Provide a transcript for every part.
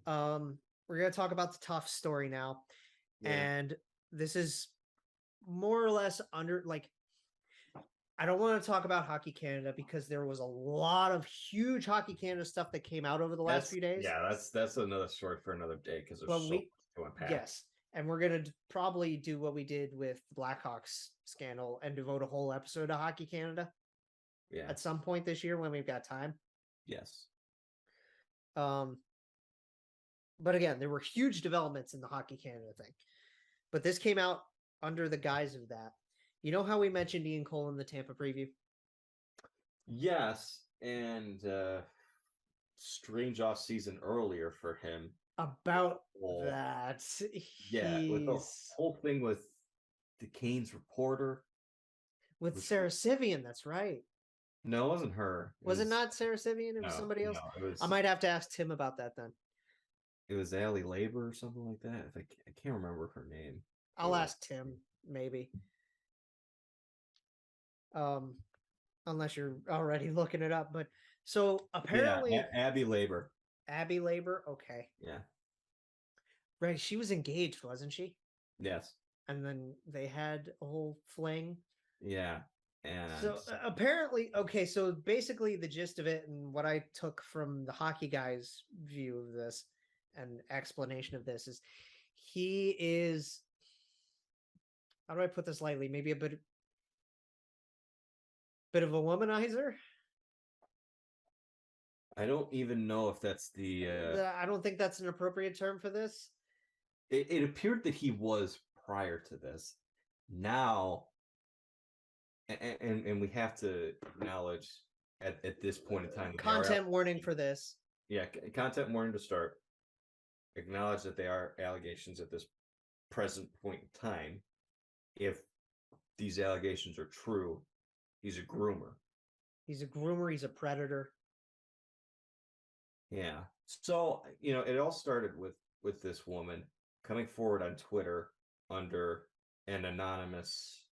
We're going to talk about the tough story now. Yeah. And this is more or less I don't want to talk about Hockey Canada because there was a lot of huge Hockey Canada stuff that came out over the last few days. That's another story for another day because there's But so much to unpack. yes, and we're gonna probably do what we did with the Blackhawks scandal and devote a whole episode to Hockey Canada. Yeah. At some point this year when we've got time. Yes. But again, there were huge developments in the Hockey Canada thing. But this came out under the guise of that. You know how we mentioned Ian Cole in the Tampa preview? Yes, and strange off season earlier for him. About that. Yeah, with the whole thing with the Canes reporter. With Sarah Sivian, that's right. No, it wasn't her. Was it not Sarah Sivian? It was somebody else? No, it was, I might have to ask Tim about that then. It was Allie Labor or something like that. I can't remember her name. I'll ask Tim, maybe. Unless you're already looking it up. But so apparently... Yeah, Abby Labor. Abby Labor? Okay. Yeah. Right, she was engaged, wasn't she? Yes. And then they had a whole fling. Yeah. And so apparently, okay, so basically the gist of it and what I took from the hockey guy's view of this and explanation of this is he is, how do I put this lightly? Maybe a bit of a womanizer. I don't even know if that's the... I don't think that's an appropriate term for this. It appeared that he was prior to this. Now, and we have to acknowledge at this point in time... Content warning for this. Yeah, content warning to start. Acknowledge that they are allegations at this present point in time. If these allegations are true, he's a groomer. He's a groomer. He's a predator. Yeah. So, it all started with this woman coming forward on Twitter under an anonymous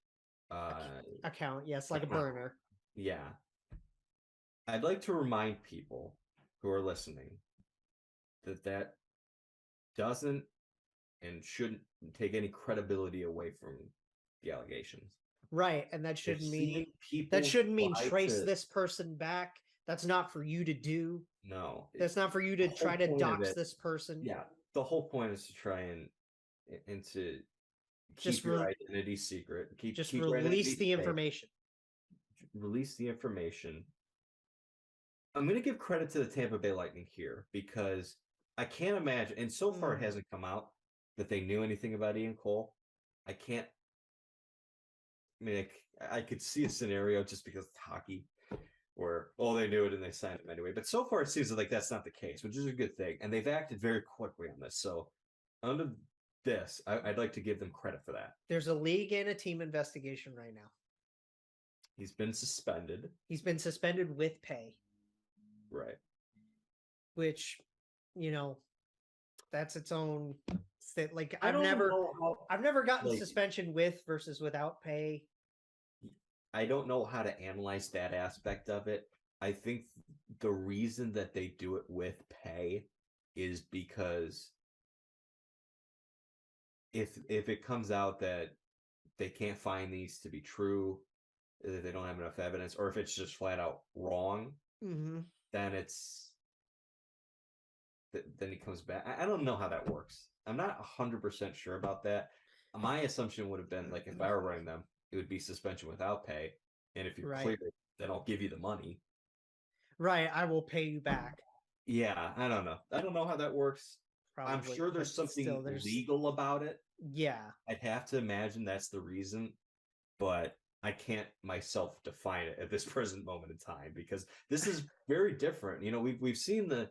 account. Yes, like a burner. Yeah. I'd like to remind people who are listening that doesn't and shouldn't take any credibility away from the allegations. Right, and that shouldn't mean trace this person back. That's not for you to do. No. That's not for you to try to dox this person. Yeah. The whole point is to try and to keep your identity secret. Keep release the information. Release the information. I'm going to give credit to the Tampa Bay Lightning here because I can't imagine, and so far it hasn't come out that they knew anything about Ian Cole. I could see a scenario just because it's hockey where, they knew it and they signed him anyway. But so far it seems like that's not the case, which is a good thing. And they've acted very quickly on this. So under this, I'd like to give them credit for that. There's a league and a team investigation right now. He's been suspended. He's been suspended with pay. Right. Which, that's its own... Like I've never gotten suspension with versus without pay. I don't know how to analyze that aspect of it. I think the reason that they do it with pay is because if it comes out that they can't find these to be true, that they don't have enough evidence, or if it's just flat out wrong, then then he comes back. I don't know how that works. I'm not 100% sure about that. My assumption would have been, like, if I were running them, it would be suspension without pay. And if you're clear, then I'll give you the money. Right, I will pay you back. Yeah, I don't know. I don't know how that works. Probably, I'm sure there's something legal about it. Yeah. I'd have to imagine that's the reason, but I can't myself define it at this present moment in time because this is very different. We've seen the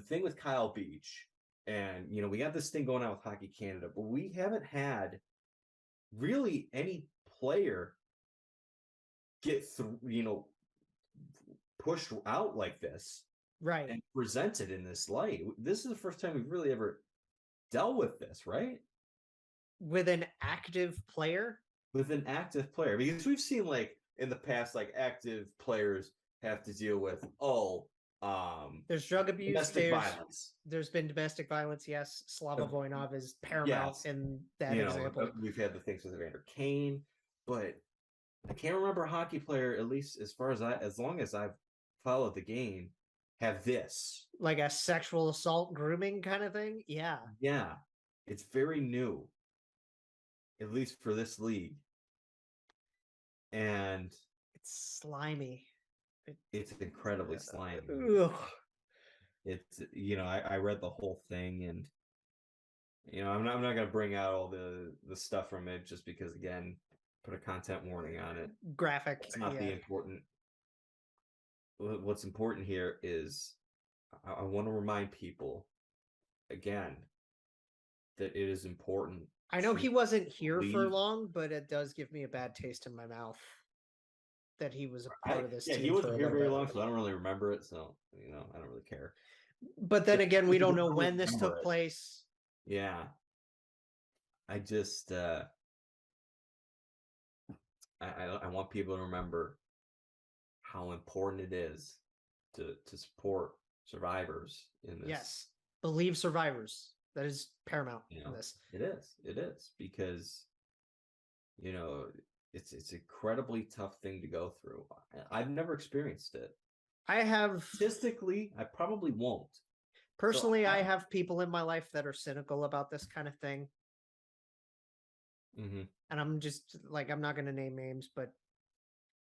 thing with Kyle Beach. And, we got this thing going on with Hockey Canada, but we haven't had really any player get through, pushed out like this. Right. And presented in this light. This is the first time we've really ever dealt with this, right? With an active player? With an active player. Because we've seen, like, in the past, like, active players have to deal with, There's drug abuse. Domestic violence. There's been domestic violence. Yes, Slava Voinov is paramount Yes. in that example. We've had the things with Evander Kane, but I can't remember a hockey player, at least as long as I've followed the game, have this. Like a sexual assault grooming kind of thing. Yeah. Yeah. It's very new, at least for this league. And it's slimy. It's incredibly slimy. Ugh. It's, I read the whole thing, and I'm not going to bring out all the stuff from it just because, again, put a content warning on it. Graphic. It's not the important. What's important here is I want to remind people again that it is important. I know he wasn't here for long, but it does give me a bad taste in my mouth that he was a part of this team. He wasn't here very long, so I don't really remember it. So, I don't really care. But then again, we don't know when this took place. Yeah. I just, I want people to remember how important it is to support survivors in this. Yes. Believe survivors. That is paramount in this. It is because, it's an incredibly tough thing to go through. I've never experienced it. I have. Statistically, I probably won't. Personally, I have people in my life that are cynical about this kind of thing. Mm-hmm. And I'm just like, I'm not going to name names, but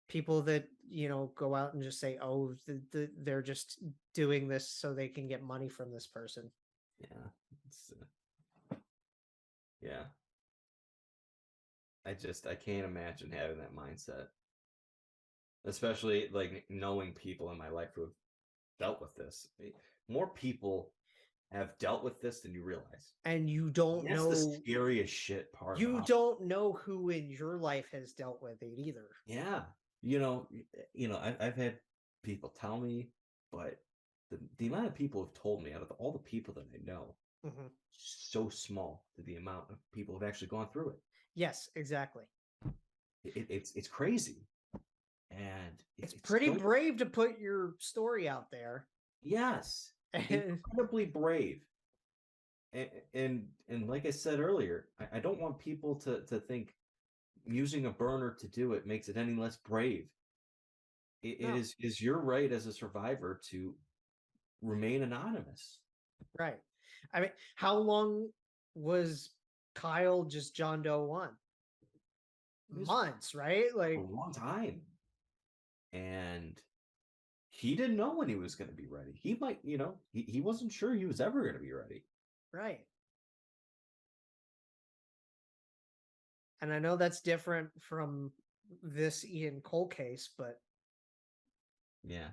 people that, go out and just say, oh, they're just doing this so they can get money from this person. Yeah. I can't imagine having that mindset. Especially like knowing people in my life who have dealt with this. More people have dealt with this than you realize. And you don't know. That's the scariest shit part. You don't know who in your life has dealt with it either. Yeah. I've had people tell me, but the amount of people who've told me out of all the people that I know, so small to the amount of people who've actually gone through it. Yes, exactly. It's crazy. And it's pretty brave to put your story out there. Yes. Incredibly brave. And like I said earlier, I don't want people to think using a burner to do it makes it any less brave. It is your right as a survivor to remain anonymous. Right. I mean, how long was Kyle just John Doe 1? Months, right? Like a long time. And he didn't know when he was going to be ready. He might, he wasn't sure he was ever going to be ready. Right. And I know that's different from this Ian Cole case, but yeah,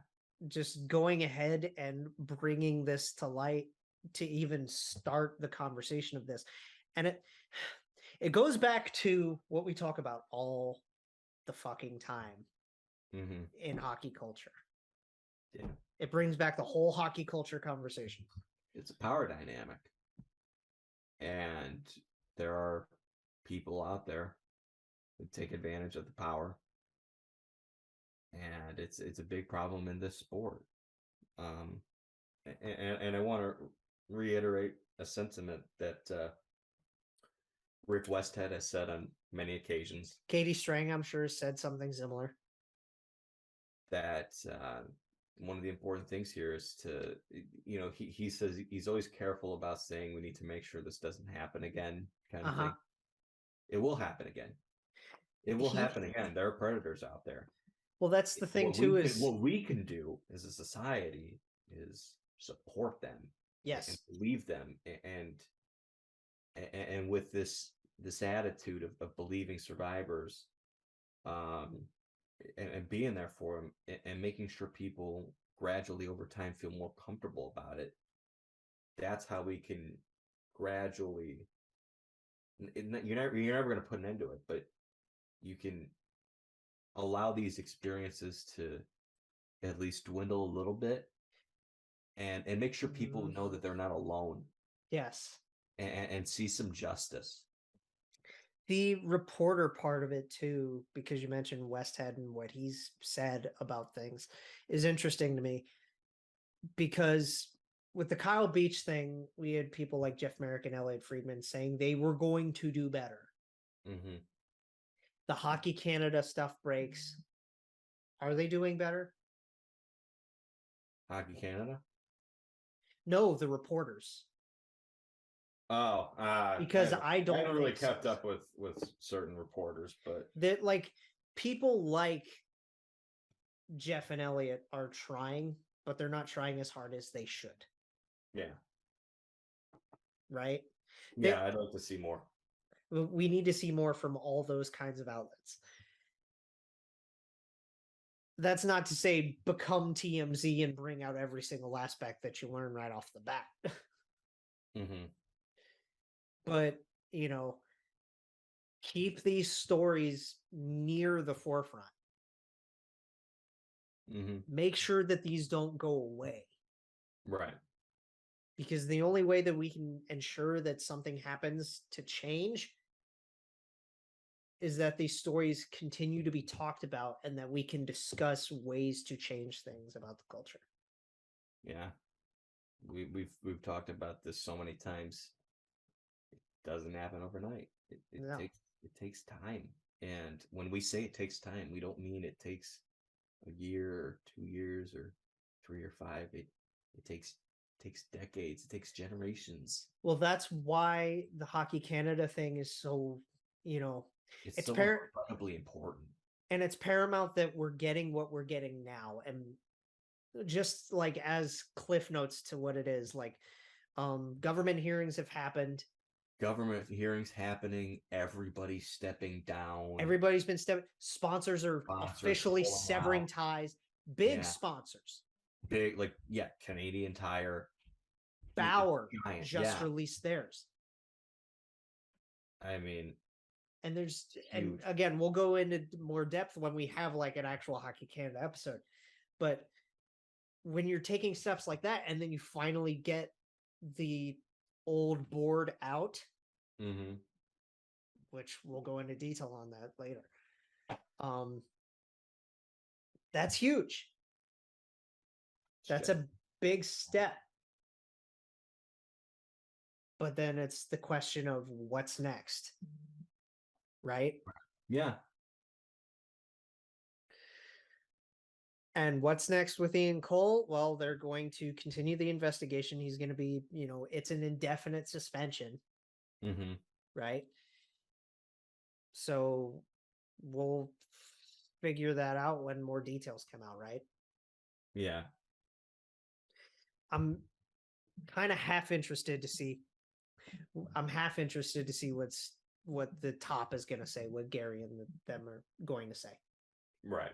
just going ahead and bringing this to light to even start the conversation of this. And it goes back to what we talk about all the fucking time in hockey culture. Yeah. It brings back the whole hockey culture conversation. It's a power dynamic. And there are people out there who take advantage of the power. And it's a big problem in this sport. And I want to reiterate a sentiment that Rick Westhead has said on many occasions. Katie Strang, I'm sure, said something similar. That one of the important things here is to, he says he's always careful about saying we need to make sure this doesn't happen again, kind of thing. It will happen again. It will happen again. There are predators out there. Well, that's the thing too. What we can do as a society is support them. Yes. And believe them, and with this attitude of believing survivors, and being there for them, and making sure people gradually over time feel more comfortable about it. That's how we can gradually. You're never going to put an end to it, but you can allow these experiences to at least dwindle a little bit, and make sure people know that they're not alone. Yes. And see some justice. The reporter part of it too, because you mentioned Westhead and what he's said about things, is interesting to me. because with the Kyle Beach thing, we had people like Jeff Merrick and Elliot Friedman saying they were going to do better. Mm-hmm. The Hockey Canada stuff breaks. Are they doing better? Hockey Canada? No, the reporters. Oh, because I don't I haven't really think kept so. up with certain reporters, but that like people like Jeff and Elliot are trying, but they're not trying as hard as they should. yeah, Right? yeah, I'd like to see more. We need to see more from all those kinds of outlets. That's not to say become TMZ and bring out every single aspect that you learn right off the bat. Mm-hmm. But, keep these stories near the forefront. Mm-hmm. Make sure that these don't go away. Right. Because the only way that we can ensure that something happens to change is that these stories continue to be talked about and that we can discuss ways to change things about the culture. Yeah. We've talked about this so many times. It doesn't happen overnight. It takes time. And when we say it takes time, we don't mean it takes a year or 2 years or 3 or 5. It takes decades. It takes generations. Well, that's why the Hockey Canada thing is so, it's so incredibly important. And it's paramount that we're getting what we're getting now. And just like as cliff notes to what it is, like government hearings have happened. Government hearings happening, everybody's stepping down. Everybody's been stepping. Sponsors are officially severing ties. Big sponsors. Big, Canadian Tire. Bauer just released theirs. I mean, and there's huge. And again, we'll go into more depth when we have like an actual Hockey Canada episode. But when you're taking steps like that, and then you finally get the old board out, which we'll go into detail on that later. That's huge. That's a big step. But then it's the question of what's next. Right? Yeah. And what's next with Ian Cole? Well, they're going to continue the investigation. He's going to be, it's an indefinite suspension. Right? So we'll figure that out when more details come out, right? Yeah. I'm kind of half interested to see what the top is going to say, what Gary and them are going to say. Right.